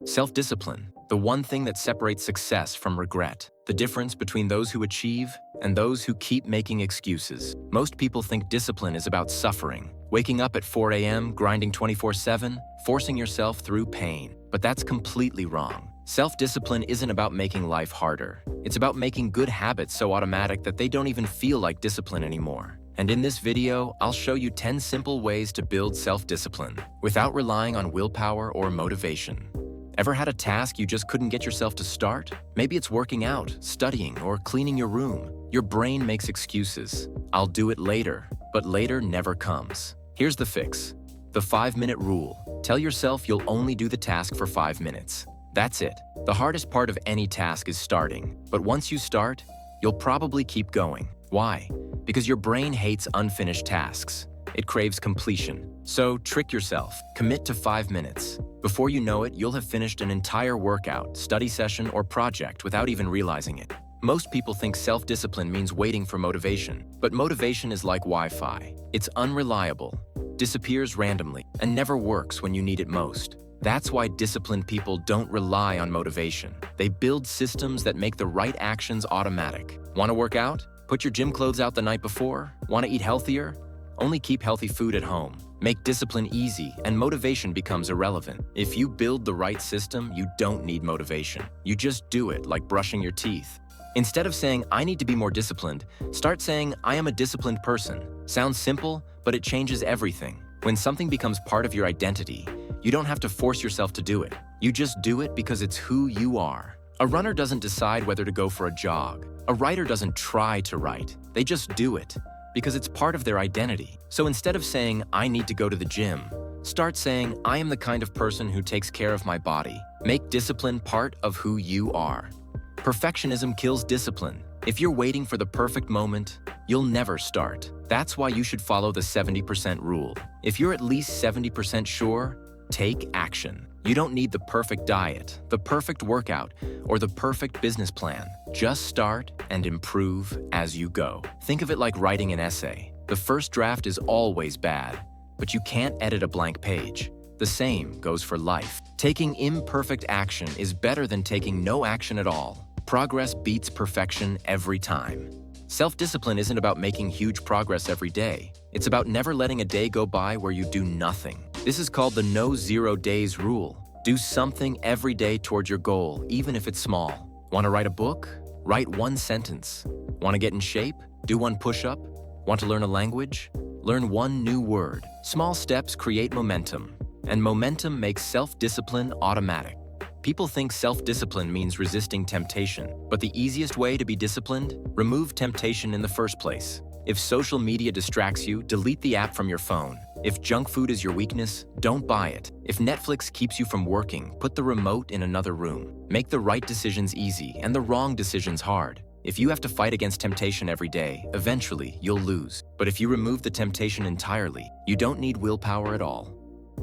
Self-discipline, the one thing that separates success from regret, the difference between those who achieve and those who keep making excuses. Most people think discipline is about suffering, waking up at 4 a.m., grinding 24/7, forcing yourself through pain. But that's completely wrong. Self-discipline isn't about making life harder. It's about making good habits so automatic that they don't even feel like discipline anymore. And in this video, I'll show you 10 simple ways to build self-discipline without relying on willpower or motivation. Ever had a task you just couldn't get yourself to start? Maybe it's working out, studying, or cleaning your room. Your brain makes excuses. I'll do it later, but later never comes. Here's the fix. The 5-minute rule. Tell yourself you'll only do the task for 5 minutes. That's it. The hardest part of any task is starting, but once you start, you'll probably keep going. Why? Because your brain hates unfinished tasks. It craves completion. So trick yourself. Commit to 5 minutes. Before you know it, you'll have finished an entire workout, study session, or project without even realizing it. Most people think self-discipline means waiting for motivation, but motivation is like Wi-Fi. It's unreliable, disappears randomly, and never works when you need it most. That's why disciplined people don't rely on motivation. They build systems that make the right actions automatic. Want to work out? Put your gym clothes out the night before? Want to eat healthier? Only keep healthy food at home. Make discipline easy, and motivation becomes irrelevant. If you build the right system, you don't need motivation. You just do it, like brushing your teeth. Instead of saying, I need to be more disciplined, start saying, I am a disciplined person. Sounds simple, but it changes everything. When something becomes part of your identity, you don't have to force yourself to do it. You just do it because it's who you are. A runner doesn't decide whether to go for a jog. A writer doesn't try to write. They just do it, because it's part of their identity. So instead of saying, I need to go to the gym, start saying, I am the kind of person who takes care of my body. Make discipline part of who you are. Perfectionism kills discipline. If you're waiting for the perfect moment, you'll never start. That's why you should follow the 70% rule. If you're at least 70% sure, take action. You don't need the perfect diet, the perfect workout, or the perfect business plan. Just start and improve as you go. Think of it like writing an essay. The first draft is always bad, but you can't edit a blank page. The same goes for life. Taking imperfect action is better than taking no action at all. Progress beats perfection every time. Self-discipline isn't about making huge progress every day. It's about never letting a day go by where you do nothing. This is called the no 0 days rule. Do something every day toward your goal, even if it's small. Want to write a book? Write 1 sentence. Want to get in shape? Do 1 push-up. Want to learn a language? Learn 1 new word. Small steps create momentum, and momentum makes self-discipline automatic. People think self-discipline means resisting temptation, but the easiest way to be disciplined? Remove temptation in the first place. If social media distracts you, delete the app from your phone. If junk food is your weakness, don't buy it. If Netflix keeps you from working, put the remote in another room. Make the right decisions easy and the wrong decisions hard. If you have to fight against temptation every day, eventually you'll lose. But if you remove the temptation entirely, you don't need willpower at all.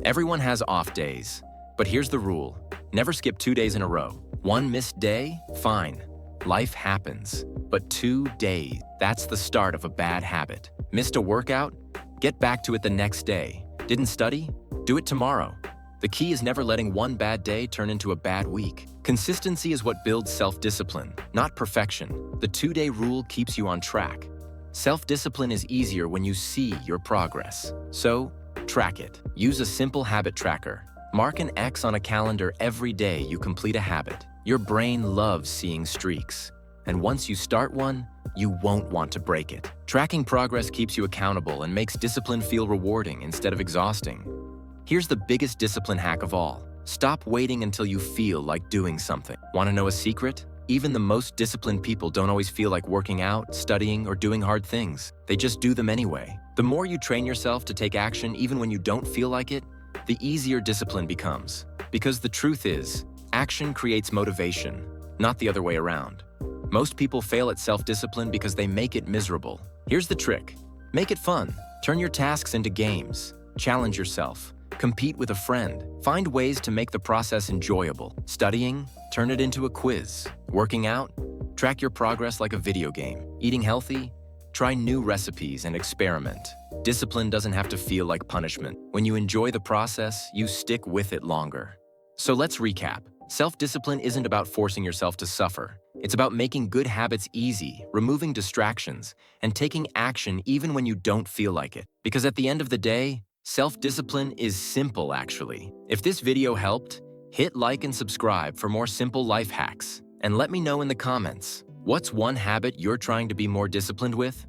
Everyone has off days, but here's the rule. Never skip 2 days in a row. 1 missed day? Fine. Life happens. But 2 days, that's the start of a bad habit. Missed a workout? Get back to it the next day. Didn't study? Do it tomorrow. The key is never letting 1 bad day turn into a bad week. Consistency is what builds self-discipline, not perfection. The 2-day rule keeps you on track. Self-discipline is easier when you see your progress. So, track it. Use a simple habit tracker. Mark an X on a calendar every day you complete a habit. Your brain loves seeing streaks. And once you start one, you won't want to break it. Tracking progress keeps you accountable and makes discipline feel rewarding instead of exhausting. Here's the biggest discipline hack of all. Stop waiting until you feel like doing something. Want to know a secret? Even the most disciplined people don't always feel like working out, studying, or doing hard things. They just do them anyway. The more you train yourself to take action even when you don't feel like it, the easier discipline becomes. Because the truth is, action creates motivation, not the other way around. Most people fail at self-discipline because they make it miserable. Here's the trick. Make it fun. Turn your tasks into games. Challenge yourself. Compete with a friend. Find ways to make the process enjoyable. Studying? Turn it into a quiz. Working out? Track your progress like a video game. Eating healthy? Try new recipes and experiment. Discipline doesn't have to feel like punishment. When you enjoy the process, you stick with it longer. So let's recap. Self-discipline isn't about forcing yourself to suffer. It's about making good habits easy, removing distractions, and taking action even when you don't feel like it. Because at the end of the day, self-discipline is simple, actually. If this video helped, hit like and subscribe for more simple life hacks. And let me know in the comments, what's one habit you're trying to be more disciplined with?